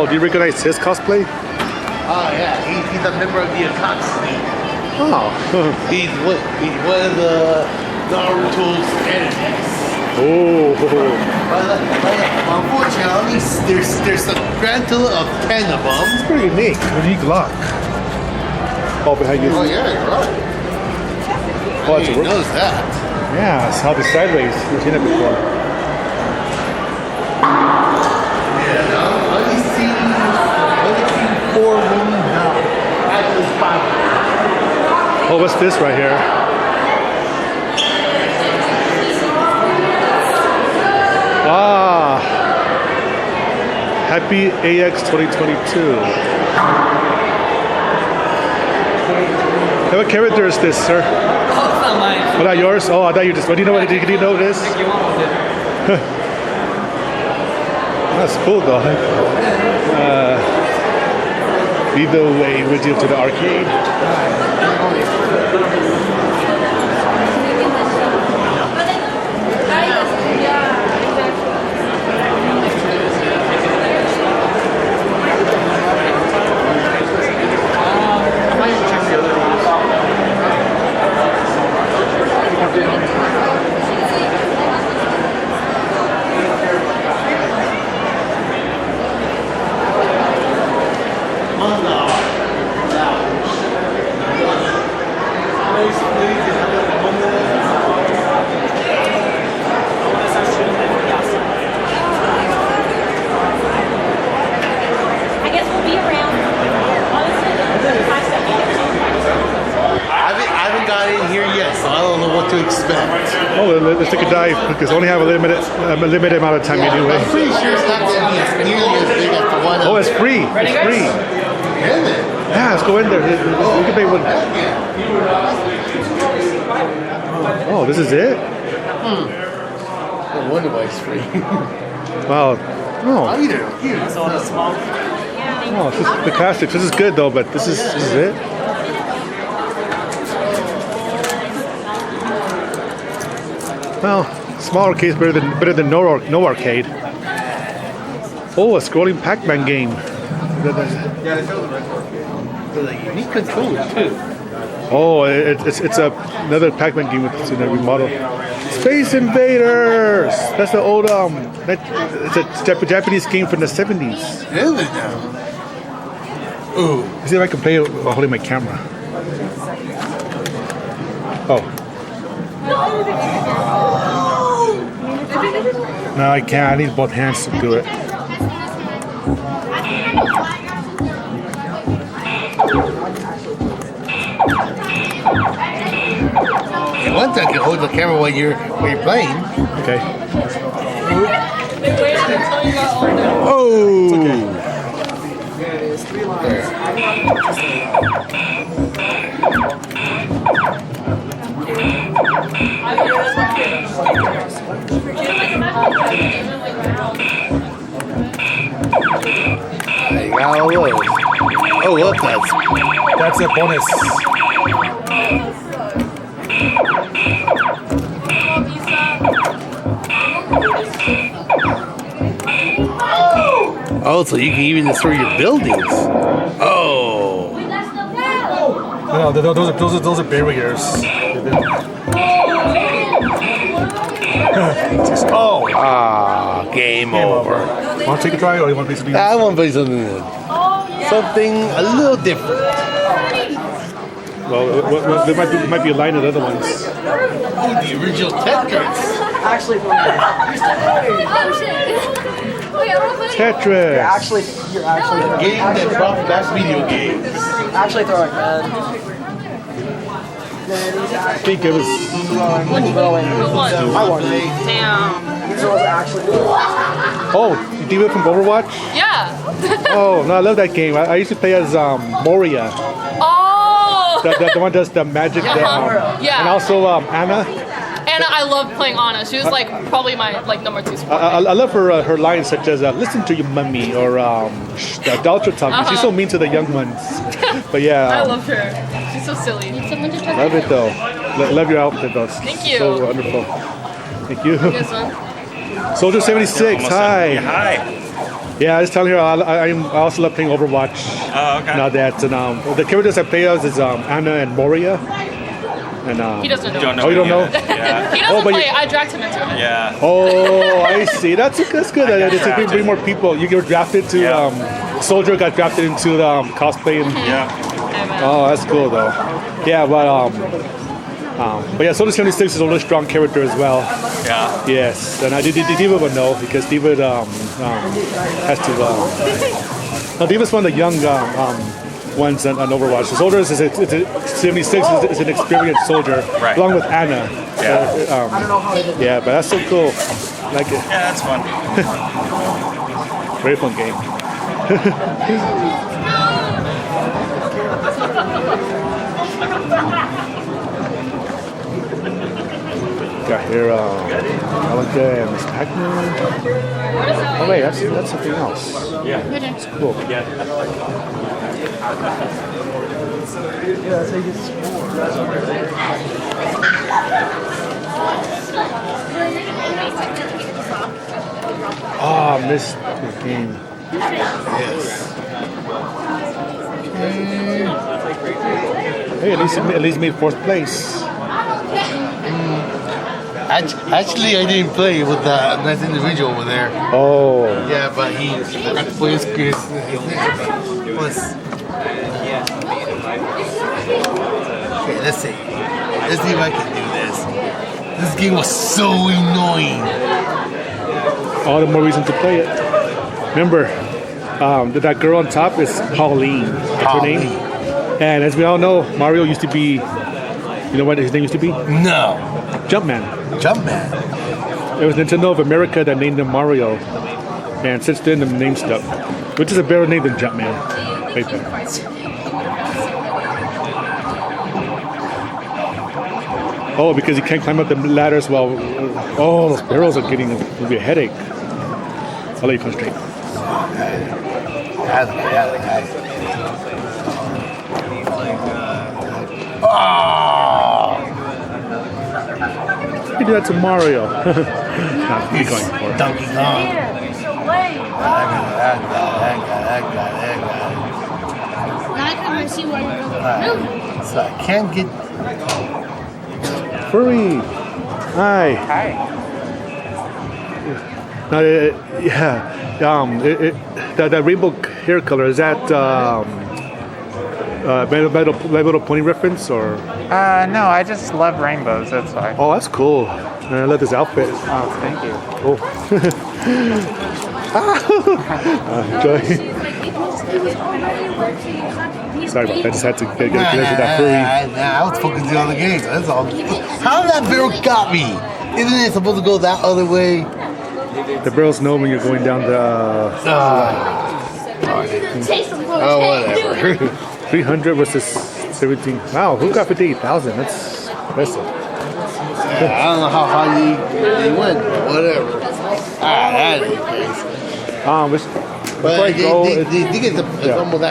Oh, do you recognize his cosplay? Oh yeah, he's a member of the AX Chibi. Oh. He's one of the Naruto's enemies. Oh. But unfortunately, there's a grand total of 10 of them. It's pretty unique. Unique lock. Oh, behind you. Oh yeah, you're right. Oh, I didn't notice that. Yeah, it's how the sideways. You've seen it before. Yeah, I've only seen 4 women now. At least 5. Oh, what's this right here? Ah, happy AX 2022. What character is this, sir? Oh, it's not mine. Oh, that yours? Oh, I thought you just. What do you know? Do you know this? That's cool, though. Lead the way with you to the arcade. To expect. Oh, let's take a dive because we only have a limited amount of time anyway. I'm pretty sure it's not going to be as nearly as big as the one. Oh, it's free. It's free. Is it? Yeah, let's go in there. We can pay one. Oh, this is it? No wonder why it's free. Wow. Oh, So on the small. oh, this is the classics. This is good though, but this is it. Well, smaller case better than no arcade. Oh, a scrolling Pac-Man game. With a unique controller too. Oh, it's another Pac-Man game with a remodel. Space Invaders. That's the old it's a Japanese game from the 70s. Really now? Ooh. Let's see if I can play it while holding my camera. Oh. No, I can't. I need both hands to do it. One thing I can hold the camera while you're playing. Okay. Oh. There's 3 lines. I got all those. Oh, look, That's a bonus. oh, so you can even destroy your buildings. Oh. No, those are barriers. Oh. Ah, game over. Want to take a try or you want to play something I else? want to play something new. Something a little different. Well, there might be a line of other ones. Oh, the original Tetris. Actually, Tetris. you're actually Game that brought back video games. actually throwing, man. I think it was. Throwing. I won. Damn. These ones actually. Oh, D.Va from Overwatch? Yeah. Oh, no, I love that game. I used to play as Moria. Oh. The one does the magic. Yeah. And also Anna. Anna, I love playing Anna. She was like probably my number 2 sport. I love her lines such as "Listen to your mummy" or the adulterer talking. She's so mean to the young ones. But yeah, I love her. She's so silly. love it though. Love your outfit though. Thank you. So wonderful. Thank you. This one. Soldier 76. Hi. Hi. Yeah, I was telling her I also love playing Overwatch. Oh, okay. Now that the characters I play as is Anna and Moria. And He doesn't know. Oh, you don't know? Yeah. He doesn't but play. you- I dragged him into it. Yeah. Oh, I see. That's good. It's a bring more people. You get drafted to Yeah. Soldier got drafted into the cosplay and Yeah. Amen. oh, that's cool though. Yeah, but yeah, Soldier 76 is a really strong character as well. Yeah. Yes, and I did D.Va would know because D.Va has to. No, D.Va's one of the young ones on Overwatch. The Soldier is 76 is an experienced soldier, Right. along with Anna. Yeah. Yeah, but that's so cool. I like it. Yeah, that's fun. Very fun game. Got here, Alaka and Miss Pac-Man. Oh wait, that's something else. It's Cool. Yeah, that's how you get Oh, I missed the game. Hey, at least made fourth place. Actually, I didn't play with that nice individual over there. Oh, Yeah, but he got to play his plus. Okay, let's see. Let's see if I can do this. This game was so annoying. all the more reason to play it. Remember, that girl on top is Pauline. That's her name. And as we all know, Mario used to be. You know what his name used to be? No. Jumpman. Jumpman. It was Nintendo of America that named him Mario. And since then, the name stuck. Which is a better name than Jumpman. Right there. Oh, because you can't climb up the ladders while... Oh, those barrels are getting... It'll be a headache. I'll let you concentrate. You do that to Mario. Nah, keep going for it. Donkey Kong. Now I can see where you're going. So I can't get. Furry. Hi. Hi. Now, that rainbow hair color, is that My Little Pony reference or? No, I just love rainbows, that's why. Oh, that's cool. And I love this outfit. Oh, thank you. Oh. Enjoy. Sorry about that. I just had to get connected to that furry. I was focusing on the game. That's all. How that barrel got me? Isn't it supposed to go that other way? The barrels know when you're going down the. Oh, whatever. 300 versus 17. Wow, who got 58,000? That's impressive. I don't know how high they went, but whatever. That is crazy. Before I But go, they think it's almost that